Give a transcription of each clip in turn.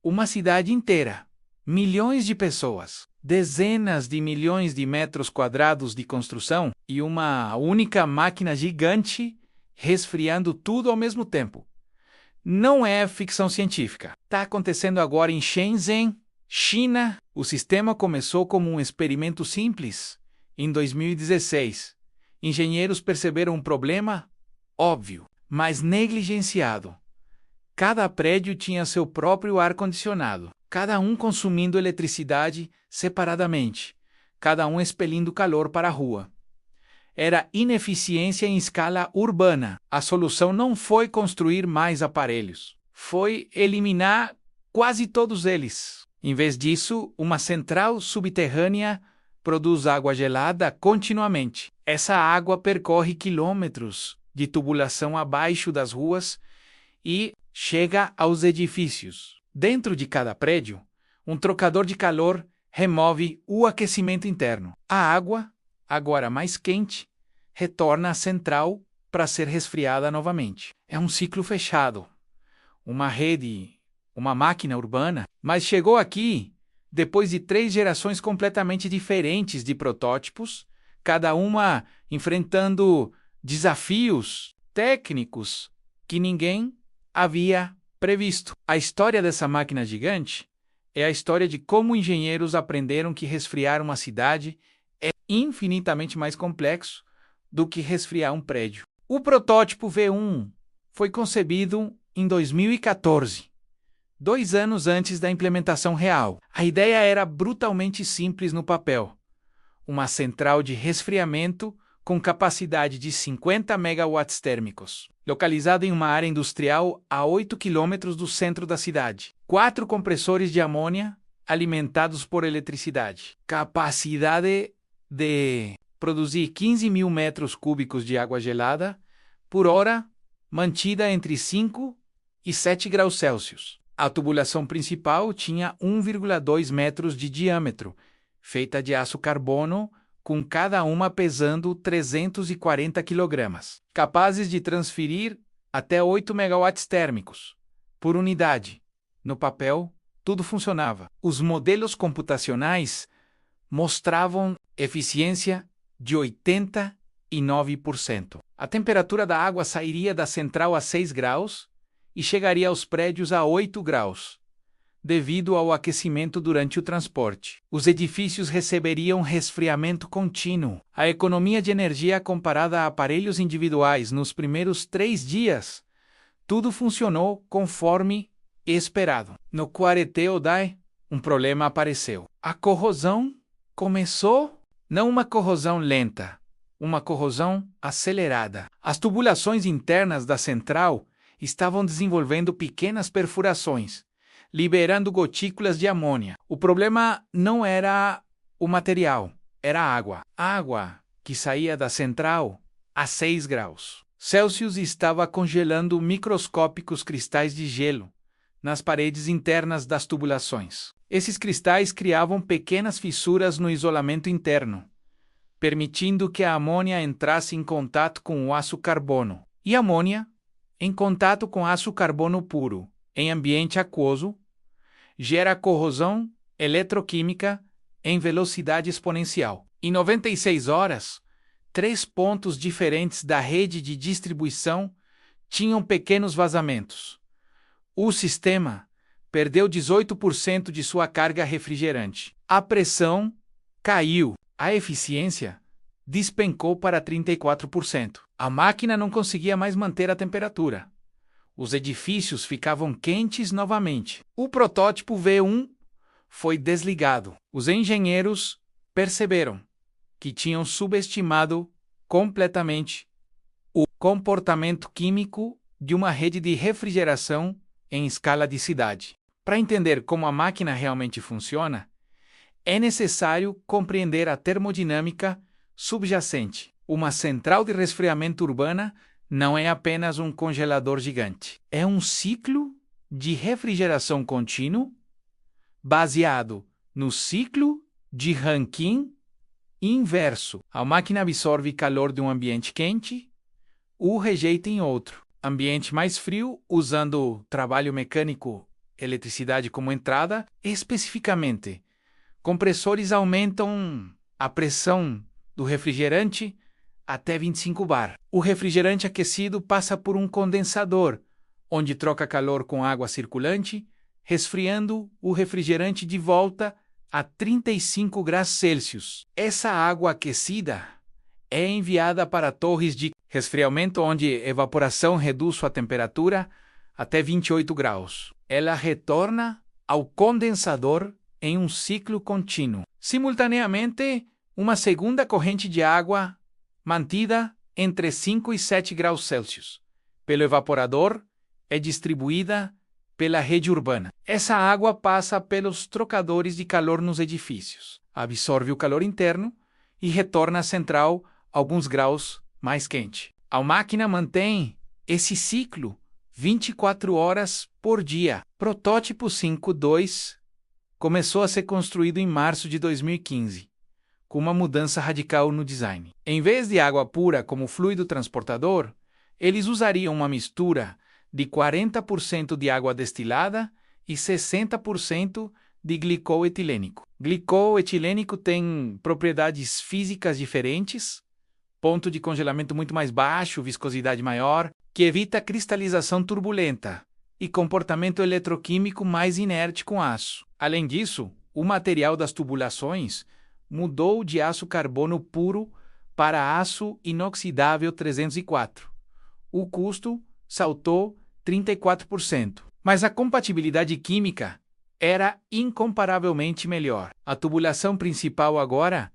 Uma cidade inteira, milhões de pessoas, dezenas de milhões de metros quadrados de construção e uma única máquina gigante resfriando tudo ao mesmo tempo. Não é ficção científica. Está acontecendo agora em Shenzhen, China. O sistema começou como um experimento simples. Em 2016, engenheiros perceberam um problema óbvio, mas negligenciado. Cada prédio tinha seu próprio ar-condicionado, cada um consumindo eletricidade separadamente, cada um expelindo calor para a rua. Era ineficiência em escala urbana. A solução não foi construir mais aparelhos, foi eliminar quase todos eles. Em vez disso, uma central subterrânea produz água gelada continuamente. Essa água percorre quilômetros de tubulação abaixo das ruas e chega aos edifícios. Dentro de cada prédio, um trocador de calor remove o aquecimento interno. A água, agora mais quente, retorna à central para ser resfriada novamente. É um ciclo fechado. Uma rede, uma máquina urbana, mas chegou aqui depois de 3 gerações completamente diferentes de protótipos, cada uma enfrentando desafios técnicos que ninguém havia previsto. A história dessa máquina gigante é a história de como engenheiros aprenderam que resfriar uma cidade é infinitamente mais complexo do que resfriar um prédio. O protótipo V1 foi concebido em 2014, 2 anos antes da implementação real. A ideia era brutalmente simples no papel. Uma central de resfriamento com capacidade de 50 megawatts térmicos, localizada em uma área industrial a 8 quilômetros do centro da cidade. 4 compressores de amônia alimentados por eletricidade. Capacidade de produzir 15 mil metros cúbicos de água gelada por hora, mantida entre 5 e 7 graus Celsius. A tubulação principal tinha 1,2 metros de diâmetro, feita de aço carbono, com cada uma pesando 340 kg, capazes de transferir até 8 megawatts térmicos por unidade. No papel, tudo funcionava. Os modelos computacionais mostravam eficiência de 89%. A temperatura da água sairia da central a 6 graus e chegaria aos prédios a 8 graus, devido ao aquecimento durante o transporte. Os edifícios receberiam resfriamento contínuo. A economia de energia comparada a aparelhos individuais nos primeiros 3 dias, tudo funcionou conforme esperado. No quartel Dai, um problema apareceu. A corrosão começou, não uma corrosão lenta, uma corrosão acelerada. As tubulações internas da central estavam desenvolvendo pequenas perfurações, liberando gotículas de amônia. O problema não era o material, era a água. A água que saía da central a 6 graus Celsius estava congelando microscópicos cristais de gelo nas paredes internas das tubulações. Esses cristais criavam pequenas fissuras no isolamento interno, permitindo que a amônia entrasse em contato com o aço carbono. E amônia, em contato com aço carbono puro, em ambiente aquoso, gera corrosão eletroquímica em velocidade exponencial. Em 96 horas, 3 pontos diferentes da rede de distribuição tinham pequenos vazamentos. O sistema perdeu 18% de sua carga refrigerante. A pressão caiu. A eficiência despencou para 34%. A máquina não conseguia mais manter a temperatura. Os edifícios ficavam quentes novamente. O protótipo V1 foi desligado. Os engenheiros perceberam que tinham subestimado completamente o comportamento químico de uma rede de refrigeração em escala de cidade. Para entender como a máquina realmente funciona, é necessário compreender a termodinâmica subjacente. Uma central de resfriamento urbana não é apenas um congelador gigante. É um ciclo de refrigeração contínuo baseado no ciclo de Rankine inverso. A máquina absorve calor de um ambiente quente, o rejeita em outro. Ambiente mais frio, usando trabalho mecânico eletricidade como entrada. Especificamente, compressores aumentam a pressão do refrigerante até 25 bar. O refrigerante aquecido passa por um condensador, onde troca calor com água circulante, resfriando o refrigerante de volta a 35 graus Celsius. Essa água aquecida é enviada para torres de resfriamento, onde evaporação reduz sua temperatura até 28 graus. Ela retorna ao condensador em um ciclo contínuo. Simultaneamente, uma segunda corrente de água mantida entre 5 e 7 graus Celsius pelo evaporador é distribuída pela rede urbana. Essa água passa pelos trocadores de calor nos edifícios, absorve o calor interno e retorna à central alguns graus mais quente. A máquina mantém esse ciclo 24 horas por dia. Protótipo 5.2 começou a ser construído em março de 2015, com uma mudança radical no design. Em vez de água pura como fluido transportador, eles usariam uma mistura de 40% de água destilada e 60% de glicol etilênico. Glicol etilênico tem propriedades físicas diferentes, ponto de congelamento muito mais baixo, viscosidade maior, que evita cristalização turbulenta e comportamento eletroquímico mais inerte com aço. Além disso, o material das tubulações mudou de aço carbono puro para aço inoxidável 304. O custo saltou 34%, mas a compatibilidade química era incomparavelmente melhor. A tubulação principal agora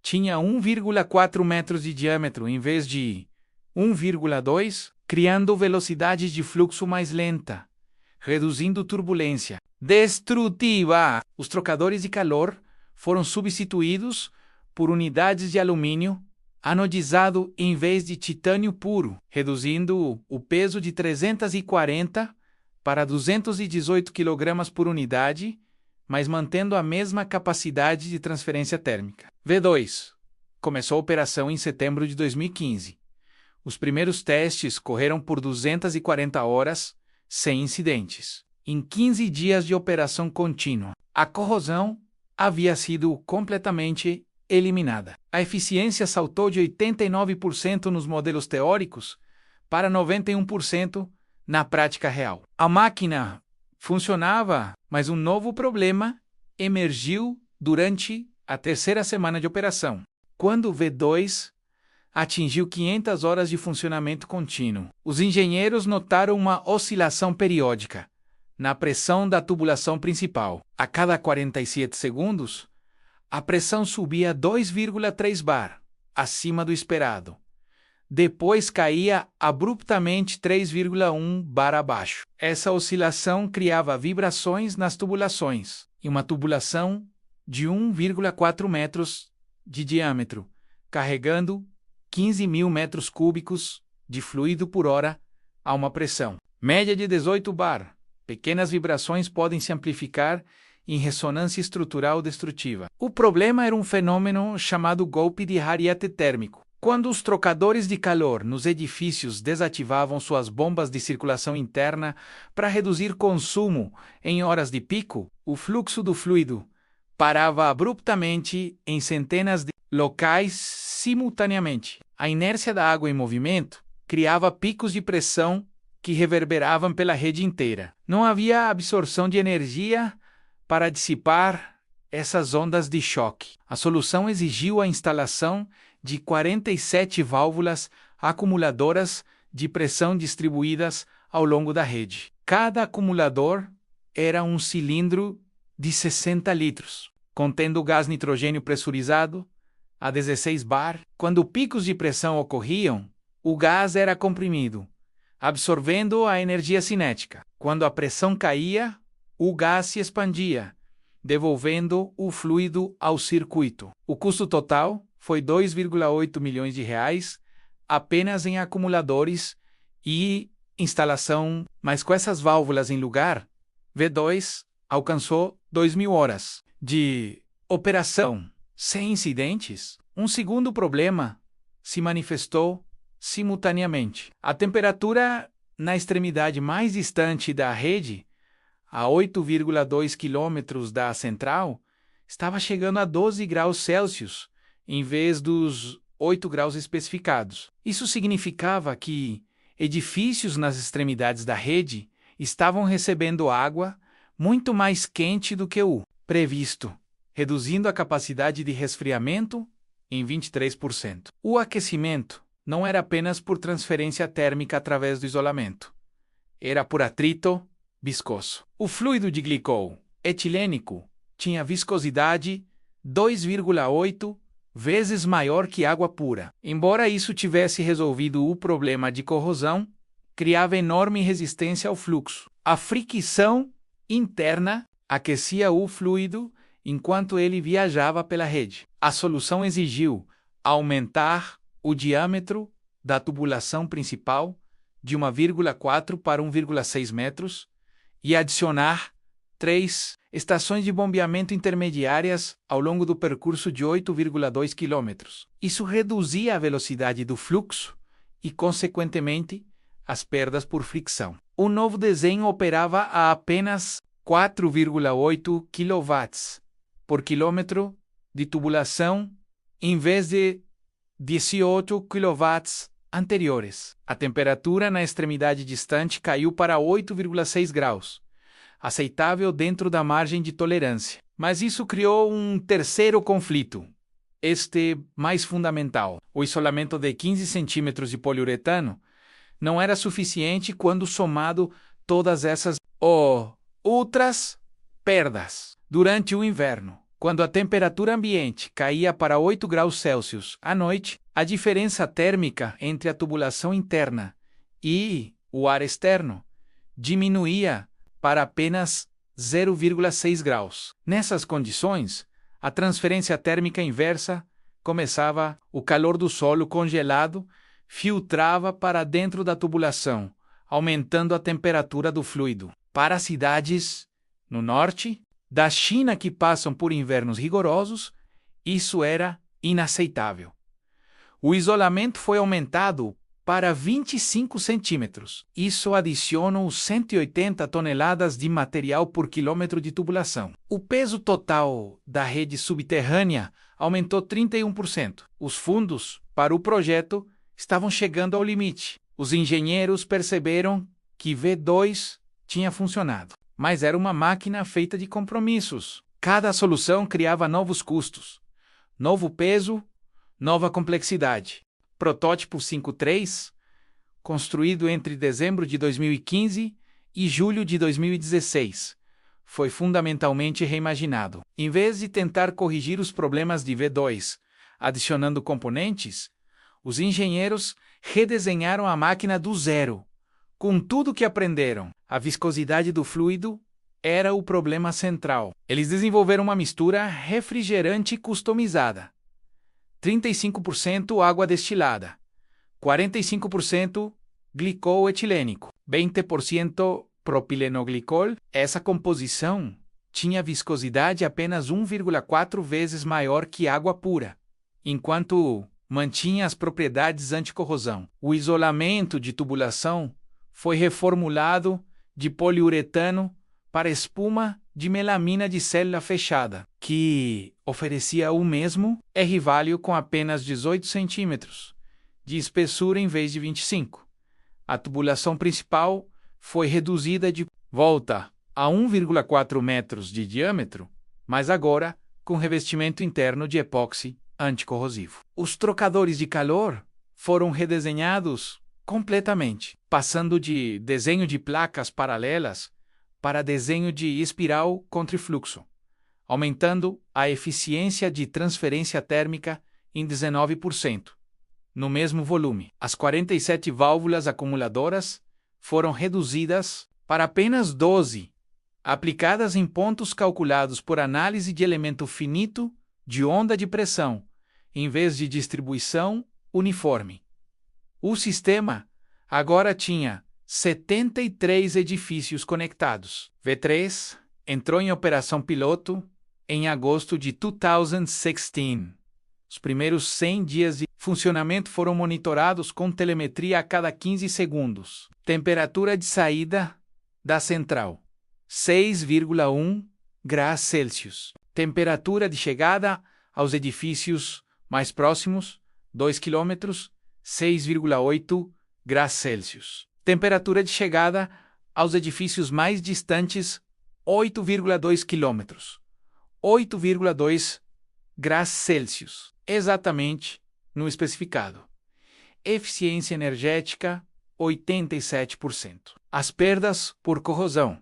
tinha 1,4 metros de diâmetro em vez de 1,2, criando velocidade de fluxo mais lenta, reduzindo turbulência destrutiva. Os trocadores de calor foram substituídos por unidades de alumínio anodizado em vez de titânio puro, reduzindo o peso de 340 para 218 kg por unidade, mas mantendo a mesma capacidade de transferência térmica. V2 começou a operação em setembro de 2015. Os primeiros testes correram por 240 horas, sem incidentes. Em 15 dias de operação contínua, a corrosão havia sido completamente eliminada. A eficiência saltou de 89% nos modelos teóricos para 91% na prática real. A máquina funcionava, mas um novo problema emergiu durante a terceira semana de operação, quando o V2 atingiu 500 horas de funcionamento contínuo. Os engenheiros notaram uma oscilação periódica na pressão da tubulação principal. A cada 47 segundos, a pressão subia 2,3 bar, acima do esperado. Depois caía abruptamente 3,1 bar abaixo. Essa oscilação criava vibrações nas tubulações, e uma tubulação de 1,4 metros de diâmetro, carregando 15.000 metros cúbicos de fluido por hora a uma pressão média de 18 bar. Pequenas vibrações podem se amplificar em ressonância estrutural destrutiva. O problema era um fenômeno chamado golpe de Hariete térmico. Quando os trocadores de calor nos edifícios desativavam suas bombas de circulação interna para reduzir consumo em horas de pico, o fluxo do fluido parava abruptamente em centenas de locais simultaneamente. A inércia da água em movimento criava picos de pressão que reverberavam pela rede inteira. Não havia absorção de energia para dissipar essas ondas de choque. A solução exigiu a instalação de 47 válvulas acumuladoras de pressão distribuídas ao longo da rede. Cada acumulador era um cilindro de 60 litros, contendo gás nitrogênio pressurizado a 16 bar. Quando picos de pressão ocorriam, o gás era comprimido, absorvendo a energia cinética. Quando a pressão caía, o gás se expandia, devolvendo o fluido ao circuito. O custo total foi 2,8 milhões de reais apenas em acumuladores e instalação, mas com essas válvulas em lugar, V2 alcançou 2.000 horas de operação sem incidentes. Um segundo problema se manifestou simultaneamente. A temperatura na extremidade mais distante da rede a 8,2 quilômetros da central, estava chegando a 12 graus Celsius, em vez dos 8 graus especificados. Isso significava que edifícios nas extremidades da rede estavam recebendo água muito mais quente do que o previsto, reduzindo a capacidade de resfriamento em 23%. O aquecimento não era apenas por transferência térmica através do isolamento. Era por atrito viscoso. O fluido de glicol etilênico tinha viscosidade 2,8 vezes maior que água pura. Embora isso tivesse resolvido o problema de corrosão, criava enorme resistência ao fluxo. A fricção interna aquecia o fluido enquanto ele viajava pela rede. A solução exigiu aumentar o diâmetro da tubulação principal de 1,4 para 1,6 metros e adicionar 3 estações de bombeamento intermediárias ao longo do percurso de 8,2 quilômetros. Isso reduzia a velocidade do fluxo e, consequentemente, as perdas por fricção. O novo desenho operava a apenas 4,8 kW por quilômetro de tubulação, em vez de 18 kW anteriores. A temperatura na extremidade distante caiu para 8,6 graus, aceitável dentro da margem de tolerância. Mas isso criou um terceiro conflito, este mais fundamental. O isolamento de 15 centímetros de poliuretano não era suficiente quando somado todas essas outras perdas. Durante o inverno, quando a temperatura ambiente caía para 8 graus Celsius à noite, a diferença térmica entre a tubulação interna e o ar externo diminuía para apenas 0,6 graus. Nessas condições, a transferência térmica inversa começava. O calor do solo congelado filtrava para dentro da tubulação, aumentando a temperatura do fluido. Para cidades no norte da China que passam por invernos rigorosos, isso era inaceitável. O isolamento foi aumentado para 25 centímetros. Isso adiciona 180 toneladas de material por quilômetro de tubulação. O peso total da rede subterrânea aumentou 31%. Os fundos para o projeto estavam chegando ao limite. Os engenheiros perceberam que V2 tinha funcionado, mas era uma máquina feita de compromissos. Cada solução criava novos custos, novo peso, nova complexidade. Protótipo 5.3, construído entre dezembro de 2015 e julho de 2016, foi fundamentalmente reimaginado. Em vez de tentar corrigir os problemas de V2, adicionando componentes, os engenheiros redesenharam a máquina do zero. Com tudo que aprenderam, a viscosidade do fluido era o problema central. Eles desenvolveram uma mistura refrigerante customizada. 35% água destilada, 45% glicol etilênico, 20% propilenoglicol. Essa composição tinha viscosidade apenas 1,4 vezes maior que água pura, enquanto mantinha as propriedades anticorrosão. O isolamento de tubulação foi reformulado de poliuretano para espuma de melamina de célula fechada, que oferecia o mesmo R-value com apenas 18 centímetros de espessura em vez de 25. A tubulação principal foi reduzida de volta a 1,4 metros de diâmetro, mas agora com revestimento interno de epóxi anticorrosivo. Os trocadores de calor foram redesenhados completamente, passando de desenho de placas paralelas para desenho de espiral contrafluxo, aumentando a eficiência de transferência térmica em 19%. No mesmo volume, as 47 válvulas acumuladoras foram reduzidas para apenas 12, aplicadas em pontos calculados por análise de elemento finito de onda de pressão, em vez de distribuição uniforme. O sistema agora tinha 73 edifícios conectados. V3 entrou em operação piloto em agosto de 2016. Os primeiros 100 dias de funcionamento foram monitorados com telemetria a cada 15 segundos. Temperatura de saída da central: 6,1 graus Celsius. Temperatura de chegada aos edifícios mais próximos, 2 km, 6,8 graus Celsius. Temperatura de chegada aos edifícios mais distantes, 8,2 km, 8,2 graus Celsius. Exatamente no especificado. Eficiência energética, 87%. As perdas por corrosão,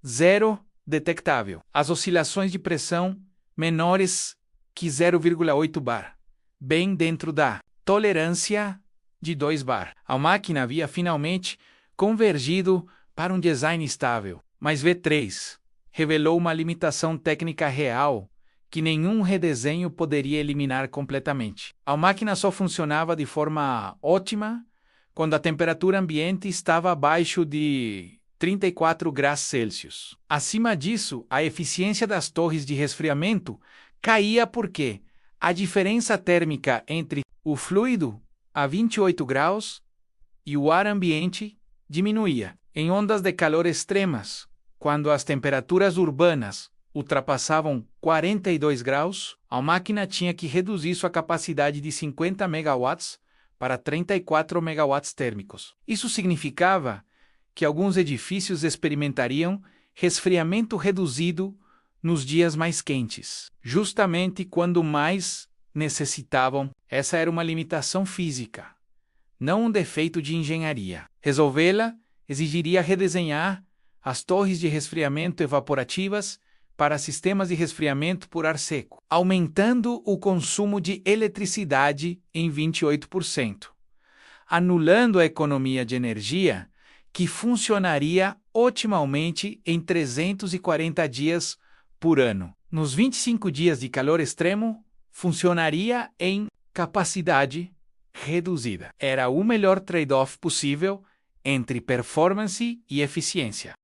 0 detectável. As oscilações de pressão menores que 0,8 bar, bem dentro da tolerância de 2 bar. A máquina havia finalmente convergido para um design estável, mas V3 revelou uma limitação técnica real que nenhum redesenho poderia eliminar completamente. A máquina só funcionava de forma ótima quando a temperatura ambiente estava abaixo de 34 graus Celsius. Acima disso, a eficiência das torres de resfriamento caía porque a diferença térmica entre o fluido a 28 graus e o ar ambiente diminuía. Em ondas de calor extremas, quando as temperaturas urbanas ultrapassavam 42 graus, a máquina tinha que reduzir sua capacidade de 50 megawatts para 34 megawatts térmicos. Isso significava que alguns edifícios experimentariam resfriamento reduzido nos dias mais quentes, justamente quando mais necessitavam. Essa era uma limitação física, não um defeito de engenharia. Resolvê-la exigiria redesenhar as torres de resfriamento evaporativas para sistemas de resfriamento por ar seco, aumentando o consumo de eletricidade em 28%, anulando a economia de energia que funcionaria otimamente em 340 dias por ano. Nos 25 dias de calor extremo, funcionaria em capacidade reduzida. Era o melhor trade-off possível entre performance e eficiência.